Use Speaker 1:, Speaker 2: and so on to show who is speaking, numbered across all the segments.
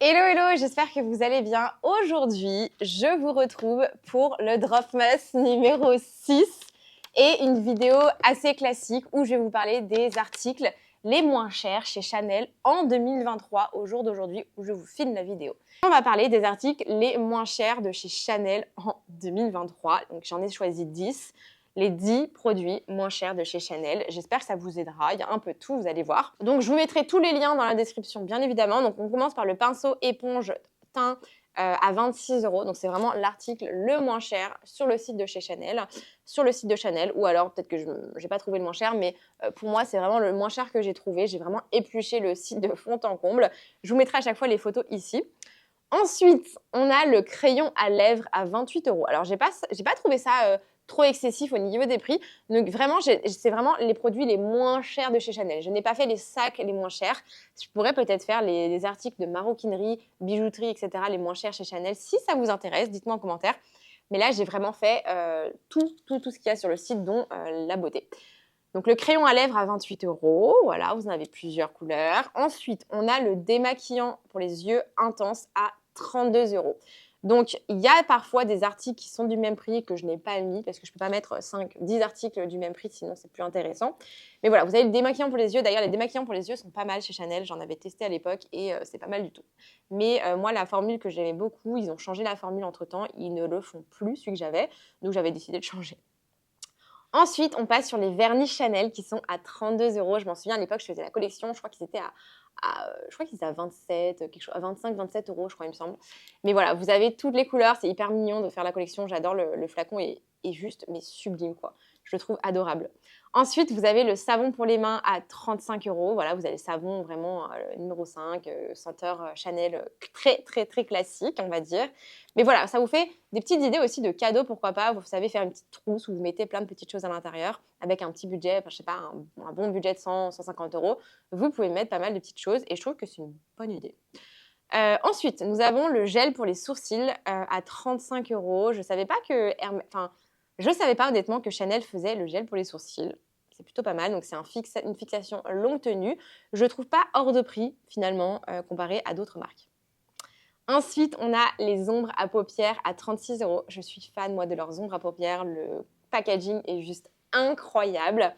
Speaker 1: Hello, hello, j'espère que vous allez bien. Aujourd'hui, je vous retrouve pour le Dropmas numéro 6 et une vidéo assez classique où je vais vous parler des articles les moins chers chez Chanel en 2023, au jour d'aujourd'hui où je vous filme la vidéo. On va parler des articles les moins chers de chez Chanel en 2023. Donc j'en ai choisi 10. Les 10 produits moins chers de chez Chanel. J'espère que ça vous aidera. Il y a un peu de tout, vous allez voir. Donc, je vous mettrai tous les liens dans la description, bien évidemment. Donc, on commence par le pinceau éponge teint à 26 €. Donc, c'est vraiment l'article le moins cher sur le site de chez Chanel. Sur le site de Chanel. Ou alors, peut-être que je n'ai pas trouvé le moins cher, mais pour moi, c'est vraiment le moins cher que j'ai trouvé. J'ai vraiment épluché le site de fond en comble. Je vous mettrai à chaque fois les photos ici. Ensuite, on a le crayon à lèvres à 28 €. Alors, j'ai pas trouvé ça trop excessif au niveau des prix. Donc, vraiment, c'est vraiment les produits les moins chers de chez Chanel. Je n'ai pas fait les sacs les moins chers. Je pourrais peut-être faire les articles de maroquinerie, bijouterie, etc. les moins chers chez Chanel. Si ça vous intéresse, dites-moi en commentaire. Mais là, j'ai vraiment fait tout ce qu'il y a sur le site, dont la beauté. Donc, le crayon à lèvres à 28 €. Voilà, vous en avez plusieurs couleurs. Ensuite, on a le démaquillant pour les yeux intense à 32 €. Donc, il y a parfois des articles qui sont du même prix que je n'ai pas mis parce que je ne peux pas mettre 10 articles du même prix, sinon c'est plus intéressant. Mais voilà, vous avez le démaquillant pour les yeux. D'ailleurs, les démaquillants pour les yeux sont pas mal chez Chanel. J'en avais testé à l'époque et c'est pas mal du tout. Mais moi, la formule que j'aimais beaucoup, ils ont changé la formule entre-temps. Ils ne le font plus, celui que j'avais. Donc, j'avais décidé de changer. Ensuite, on passe sur les vernis Chanel qui sont à 32 €. Je m'en souviens, à l'époque, je faisais la collection. Je crois qu'ils étaient je crois qu'ils étaient à 27, quelque chose, à 25, 27 €, je crois, il me semble. Mais voilà, vous avez toutes les couleurs. C'est hyper mignon de faire la collection. J'adore le flacon est juste, mais sublime, quoi. Je le trouve adorable. Ensuite, vous avez le savon pour les mains à 35 €. Voilà, vous avez le savon vraiment numéro 5, senteur Chanel très, très, très classique, on va dire. Mais voilà, ça vous fait des petites idées aussi de cadeaux, pourquoi pas. Vous savez faire une petite trousse où vous mettez plein de petites choses à l'intérieur avec un petit budget, enfin, je sais pas, un bon budget de 100, 150 €. Vous pouvez mettre pas mal de petites choses et je trouve que c'est une bonne idée. Ensuite, nous avons le gel pour les sourcils à 35 €. Je savais pas je savais pas honnêtement que Chanel faisait le gel pour les sourcils. C'est plutôt pas mal. Donc, c'est une fixation longue tenue. Je trouve pas hors de prix, finalement, comparé à d'autres marques. Ensuite, on a les ombres à paupières à 36 €. Je suis fan, moi, de leurs ombres à paupières. Le packaging est juste incroyable.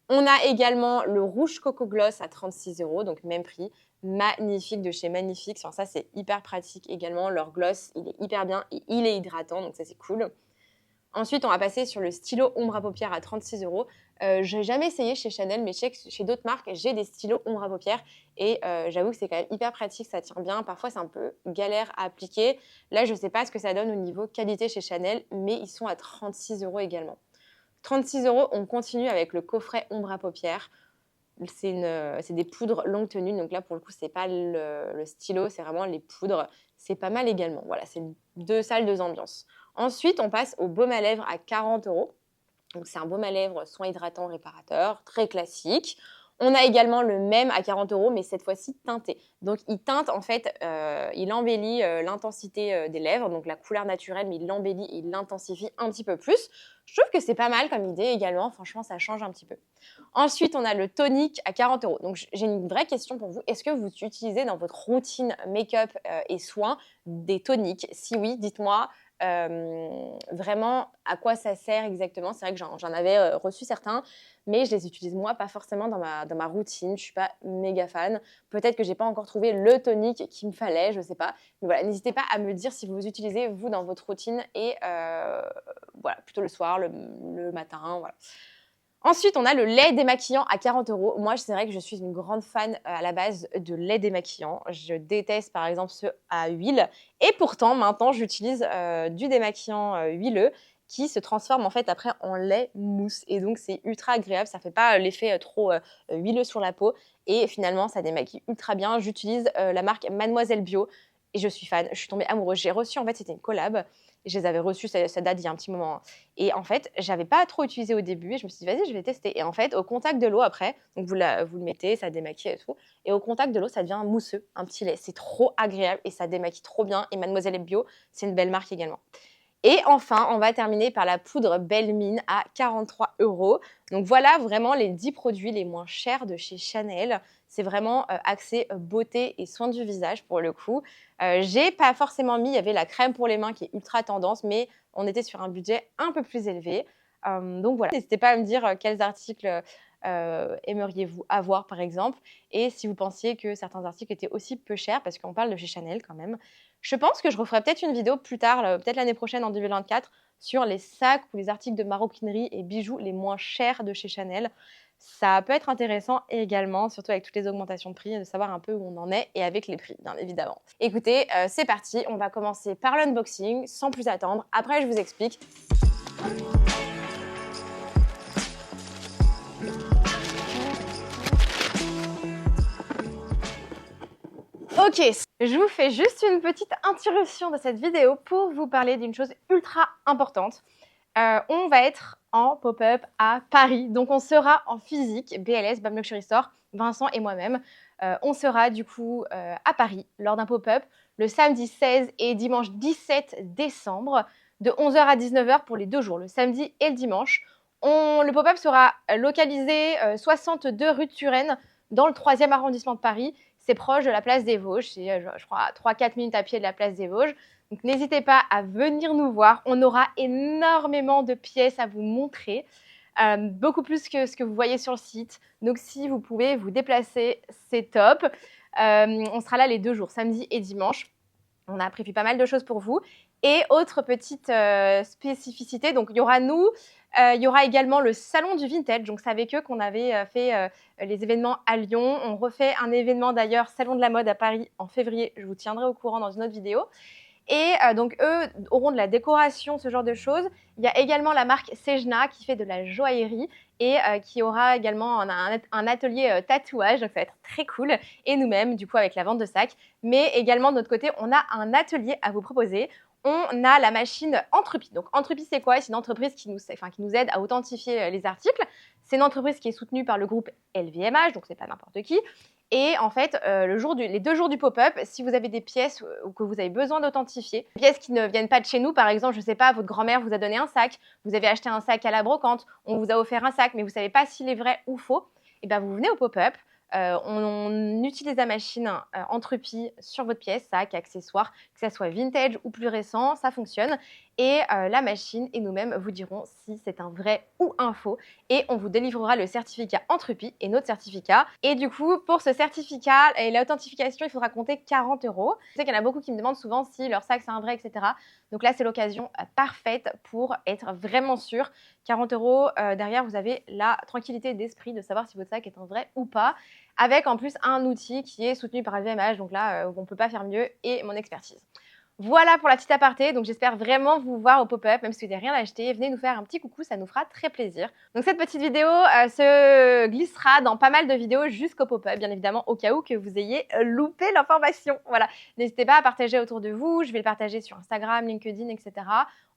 Speaker 1: On a également le rouge Coco Gloss à 36 €, donc même prix. Magnifique de chez Magnifique. Enfin, ça, c'est hyper pratique également. Leur gloss, il est hyper bien et il est hydratant, donc ça, c'est cool. Ensuite, on va passer sur le stylo ombre à paupières à 36 €. Je n'ai jamais essayé chez Chanel, mais je sais que chez d'autres marques, j'ai des stylos ombre à paupières. Et j'avoue que c'est quand même hyper pratique, ça tient bien. Parfois, c'est un peu galère à appliquer. Là, je ne sais pas ce que ça donne au niveau qualité chez Chanel, mais ils sont à 36 € également. 36 €, on continue avec le coffret ombre à paupières. C'est des poudres longue tenue. Donc là, pour le coup, ce n'est pas le stylo, c'est vraiment les poudres. C'est pas mal également. Voilà, c'est 2 salles, 2 ambiances. Ensuite, on passe au baume à lèvres à 40 €. Donc, c'est un baume à lèvres soin hydratant réparateur, très classique. On a également le même à 40 €, mais cette fois-ci teinté. Donc, il teinte, en fait, il embellit l'intensité des lèvres, donc la couleur naturelle, mais il l'embellit et il l'intensifie un petit peu plus. Je trouve que c'est pas mal comme idée également. Franchement, ça change un petit peu. Ensuite, on a le tonique à 40 €. Donc, j'ai une vraie question pour vous. Est-ce que vous utilisez dans votre routine make-up et soins des toniques? Si oui, dites-moi vraiment à quoi ça sert exactement. C'est vrai que j'en avais reçu certains, mais je les utilise moi pas forcément dans ma routine. Je ne suis pas méga fan. Peut-être que je n'ai pas encore trouvé le tonique qu'il me fallait, je ne sais pas. Mais voilà, n'hésitez pas à me dire si vous utilisez, vous, dans votre routine et voilà, plutôt le soir, le matin, voilà. Ensuite, on a le lait démaquillant à 40 €. Moi, c'est vrai que je suis une grande fan à la base de lait démaquillant. Je déteste par exemple ceux à huile. Et pourtant, maintenant, j'utilise du démaquillant huileux qui se transforme en fait après en lait mousse. Et donc, c'est ultra agréable. Ça ne fait pas l'effet trop huileux sur la peau. Et finalement, ça démaquille ultra bien. J'utilise la marque Mademoiselle Bio et je suis fan. Je suis tombée amoureuse. J'ai reçu, en fait, c'était une collab. Je les avais reçus, ça date d'il y a un petit moment. Et en fait, j'avais pas trop utilisé au début et je me suis dit, vas-y, je vais tester. Et en fait, au contact de l'eau après, donc vous le mettez, ça démaquille et tout. Et au contact de l'eau, ça devient mousseux, un petit lait. C'est trop agréable et ça démaquille trop bien. Et Mademoiselle Bio, c'est une belle marque également. Et enfin, on va terminer par la poudre Belle Mine à 43 €. Donc voilà vraiment les 10 produits les moins chers de chez Chanel. C'est vraiment axé beauté et soins du visage pour le coup. J'ai pas forcément mis, il y avait la crème pour les mains qui est ultra tendance, mais on était sur un budget un peu plus élevé. Donc voilà, n'hésitez pas à me dire quels articles aimeriez-vous avoir par exemple, et si vous pensiez que certains articles étaient aussi peu chers, parce qu'on parle de chez Chanel quand même. Je pense que je referai peut-être une vidéo plus tard, peut-être l'année prochaine en 2024, sur les sacs ou les articles de maroquinerie et bijoux les moins chers de chez Chanel. Ça peut être intéressant également, surtout avec toutes les augmentations de prix, de savoir un peu où on en est et avec les prix, bien évidemment. Écoutez, c'est parti, on va commencer par l'unboxing, sans plus attendre. Après, je vous explique. Ok, je vous fais juste une petite interruption de cette vidéo pour vous parler d'une chose ultra importante. On va être en pop-up à Paris, donc on sera en physique, BLS, Bam Luxury Store, Vincent et moi-même. On sera du coup à Paris lors d'un pop-up le samedi 16 et dimanche 17 décembre de 11 h à 19 h pour les 2 jours, le samedi et le dimanche. Le pop-up sera localisé 62 rue de Turenne dans le 3e arrondissement de Paris. C'est proche de la place des Vosges, c'est je crois 3-4 minutes à pied de la place des Vosges. Donc n'hésitez pas à venir nous voir, on aura énormément de pièces à vous montrer, beaucoup plus que ce que vous voyez sur le site. Donc si vous pouvez vous déplacer, c'est top. On sera là les 2 jours, samedi et dimanche. On a prévu pas mal de choses pour vous. Et autre petite spécificité, donc il y aura nous, il y aura également le salon du vintage. Donc c'est avec eux qu'on avait fait les événements à Lyon. On refait un événement d'ailleurs, salon de la mode à Paris en février. Je vous tiendrai au courant dans une autre vidéo. Et donc, eux auront de la décoration, ce genre de choses. Il y a également la marque Sejna qui fait de la joaillerie et qui aura également un atelier tatouage. Donc, ça va être très cool. Et nous-mêmes, du coup, avec la vente de sacs. Mais également, de notre côté, on a un atelier à vous proposer. On a la machine Entrepie. Donc, Entrepie, c'est quoi? C'est une entreprise qui nous aide à authentifier les articles. C'est une entreprise qui est soutenue par le groupe LVMH, donc c'est pas n'importe qui. Et en fait, les 2 jours du pop-up, si vous avez des pièces ou que vous avez besoin d'authentifier, des pièces qui ne viennent pas de chez nous, par exemple, je ne sais pas, votre grand-mère vous a donné un sac, vous avez acheté un sac à la brocante, on vous a offert un sac, mais vous ne savez pas s'il est vrai ou faux, et bien vous venez au pop-up, on utilise la machine Entrepie sur votre pièce, sac, accessoire, que ça soit vintage ou plus récent, ça fonctionne. Et la machine et nous-mêmes vous dirons si c'est un vrai ou un faux. Et on vous délivrera le certificat Entrepie et notre certificat. Et du coup, pour ce certificat et l'authentification, il faudra compter 40 €. Je sais qu'il y en a beaucoup qui me demandent souvent si leur sac c'est un vrai, etc. Donc là, c'est l'occasion parfaite pour être vraiment sûr. 40 € derrière, vous avez la tranquillité d'esprit de savoir si votre sac est un vrai ou pas. Avec en plus un outil qui est soutenu par LVMH. Donc là, on ne peut pas faire mieux et mon expertise. Voilà pour la petite aparté, donc j'espère vraiment vous voir au pop-up, même si vous n'avez rien acheté, venez nous faire un petit coucou, ça nous fera très plaisir. Donc cette petite vidéo se glissera dans pas mal de vidéos jusqu'au pop-up, bien évidemment, au cas où que vous ayez loupé l'information. Voilà, n'hésitez pas à partager autour de vous, je vais le partager sur Instagram, LinkedIn, etc.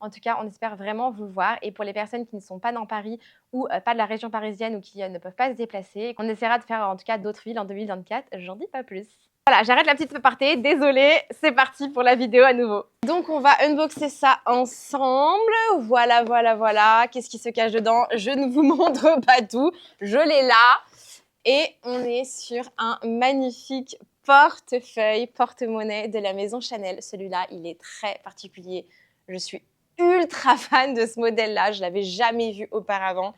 Speaker 1: En tout cas, on espère vraiment vous voir. Et pour les personnes qui ne sont pas dans Paris ou pas de la région parisienne ou qui ne peuvent pas se déplacer, on essaiera de faire en tout cas d'autres villes en 2024, j'en dis pas plus. Voilà, j'arrête la petite aparté, désolée, c'est parti pour la vidéo à nouveau. Donc on va unboxer ça ensemble, voilà, voilà, voilà. Qu'est-ce qui se cache dedans? Je ne vous montre pas tout, je l'ai là. Et on est sur un magnifique portefeuille, porte-monnaie de la maison Chanel. Celui-là, il est très particulier. Je suis ultra fan de ce modèle-là, je ne l'avais jamais vu auparavant.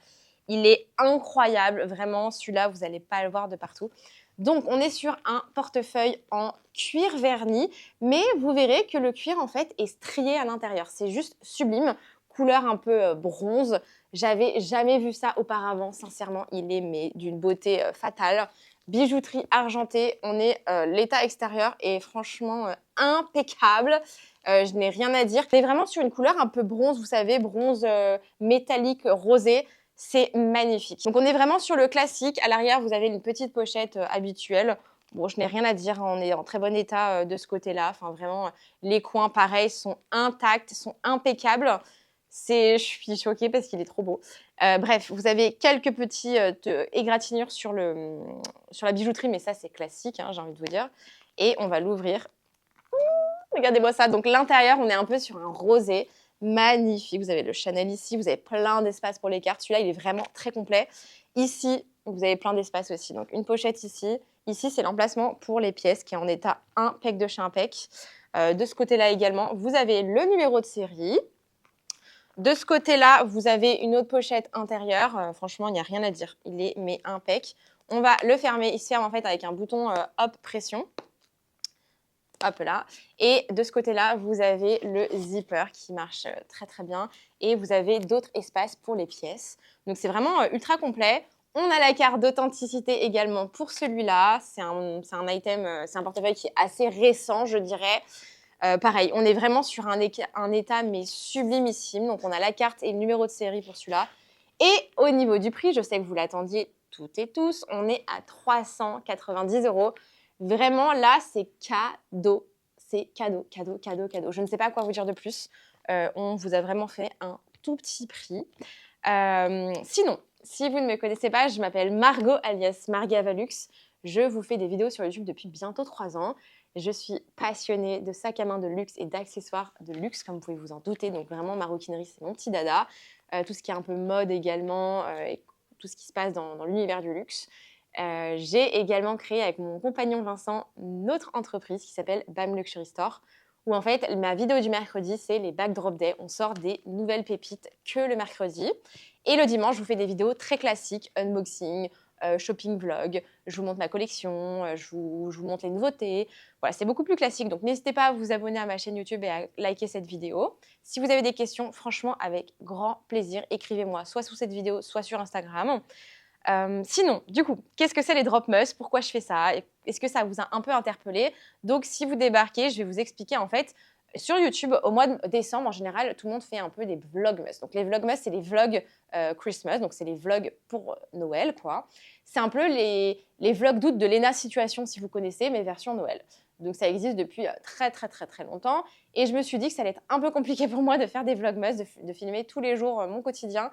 Speaker 1: Il est incroyable, vraiment, celui-là, vous n'allez pas le voir de partout. Donc, on est sur un portefeuille en cuir verni, mais vous verrez que le cuir, en fait, est strié à l'intérieur. C'est juste sublime, couleur un peu bronze. J'avais jamais vu ça auparavant, sincèrement. Il est d'une beauté fatale. Bijouterie argentée, on est l'état extérieur est franchement impeccable. Je n'ai rien à dire. C'est vraiment sur une couleur un peu bronze, vous savez, bronze métallique rosé. C'est magnifique. Donc on est vraiment sur le classique. À l'arrière, vous avez une petite pochette habituelle. Bon, je n'ai rien à dire, on est en très bon état de ce côté-là. Enfin, vraiment, les coins, pareil, sont intacts, sont impeccables. Je suis choquée parce qu'il est trop beau. Bref, vous avez quelques petits égratignures sur la bijouterie, mais ça, c'est classique, hein, j'ai envie de vous dire. Et on va l'ouvrir. Regardez-moi ça. Donc, l'intérieur, on est un peu sur un rosé. magnifique. Vous avez le Chanel ici, vous avez plein d'espace pour les cartes. Celui-là, il est vraiment très complet. Ici, vous avez plein d'espace aussi. Donc, une pochette ici. Ici, c'est l'emplacement pour les pièces qui est en état impec de chez Impec. De ce côté-là également, vous avez le numéro de série. De ce côté-là, vous avez une autre pochette intérieure. Franchement, il n'y a rien à dire. Il est mais impec. On va le fermer. Il se ferme en fait avec un bouton hop pression. Hop là. Et de ce côté-là, vous avez le zipper qui marche très très bien. Et vous avez d'autres espaces pour les pièces. Donc c'est vraiment ultra complet. On a la carte d'authenticité également pour celui-là. C'est un item, c'est un portefeuille qui est assez récent, je dirais. Pareil, on est vraiment sur un état mais sublimissime. Donc on a la carte et le numéro de série pour celui-là. Et au niveau du prix, je sais que vous l'attendiez toutes et tous, on est à 390 €. Vraiment, là, c'est cadeau. C'est cadeau, cadeau, cadeau, cadeau. Je ne sais pas quoi vous dire de plus. On vous a vraiment fait un tout petit prix. Sinon, si vous ne me connaissez pas, je m'appelle Margot alias Margavalux. Je vous fais des vidéos sur YouTube depuis bientôt 3 ans. Je suis passionnée de sacs à main de luxe et d'accessoires de luxe, comme vous pouvez vous en douter. Donc vraiment, maroquinerie, c'est mon petit dada. Tout ce qui est un peu mode également, et tout ce qui se passe dans l'univers du luxe. J'ai également créé avec mon compagnon Vincent notre entreprise qui s'appelle BAM Luxury Store, où en fait ma vidéo du mercredi c'est les backdrop day. On sort des nouvelles pépites que le mercredi. Et le dimanche, je vous fais des vidéos très classiques, unboxing, shopping vlog. Je vous montre ma collection, je vous montre les nouveautés. Voilà, c'est beaucoup plus classique. Donc n'hésitez pas à vous abonner à ma chaîne YouTube et à liker cette vidéo. Si vous avez des questions, franchement, avec grand plaisir, écrivez-moi soit sous cette vidéo, soit sur Instagram. Sinon, du coup, qu'est-ce que c'est les drop must? Pourquoi je fais ça? Est-ce que ça vous a un peu interpellé? Donc, si vous débarquez, je vais vous expliquer en fait. Sur YouTube, au mois de décembre, en général, tout le monde fait un peu des vlogmas. Donc, les vlogmas, c'est les vlogs Christmas. Donc, c'est les vlogs pour Noël, quoi. C'est un peu les vlogs d'août de Lena Situation, si vous connaissez, mais version Noël. Donc, ça existe depuis très, très, très, très longtemps. Et je me suis dit que ça allait être un peu compliqué pour moi de faire des vlogmas, de filmer tous les jours mon quotidien.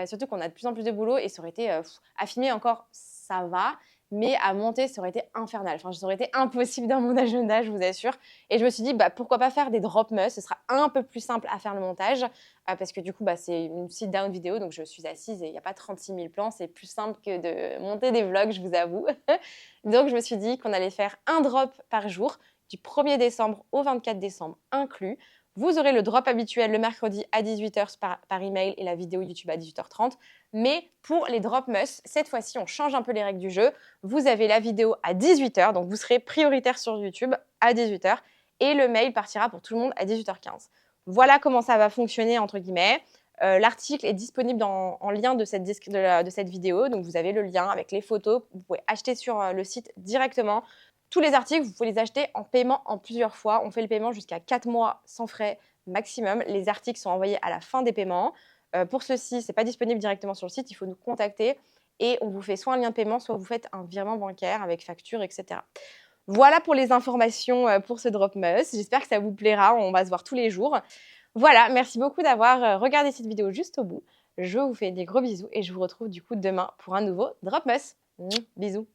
Speaker 1: Surtout qu'on a de plus en plus de boulot et ça aurait été à filmer encore, ça va, mais à monter, ça aurait été infernal. Enfin, ça aurait été impossible dans mon agenda, je vous assure. Et je me suis dit, bah, pourquoi pas faire des drop must? Ce sera un peu plus simple à faire le montage parce que du coup, bah, c'est une sit-down vidéo, donc je suis assise et il n'y a pas 36 000 plans. C'est plus simple que de monter des vlogs, je vous avoue. Donc, je me suis dit qu'on allait faire un drop par jour du 1er décembre au 24 décembre inclus. Vous aurez le drop habituel le mercredi à 18 h par email et la vidéo YouTube à 18 h 30. Mais pour les drop must, cette fois-ci, on change un peu les règles du jeu. Vous avez la vidéo à 18 h, donc vous serez prioritaire sur YouTube à 18 h. Et le mail partira pour tout le monde à 18 h 15. Voilà comment ça va fonctionner, entre guillemets. L'article est disponible en lien de cette vidéo. Donc, vous avez le lien avec les photos. Vous pouvez acheter sur le site directement. Tous les articles, vous pouvez les acheter en paiement en plusieurs fois. On fait le paiement jusqu'à 4 mois sans frais maximum. Les articles sont envoyés à la fin des paiements. Pour ceci, ce n'est pas disponible directement sur le site. Il faut nous contacter et on vous fait soit un lien de paiement, soit vous faites un virement bancaire avec facture, etc. Voilà pour les informations pour ce Drop Must. J'espère que ça vous plaira. On va se voir tous les jours. Voilà, merci beaucoup d'avoir regardé cette vidéo juste au bout. Je vous fais des gros bisous et je vous retrouve du coup demain pour un nouveau Drop Must. Bisous.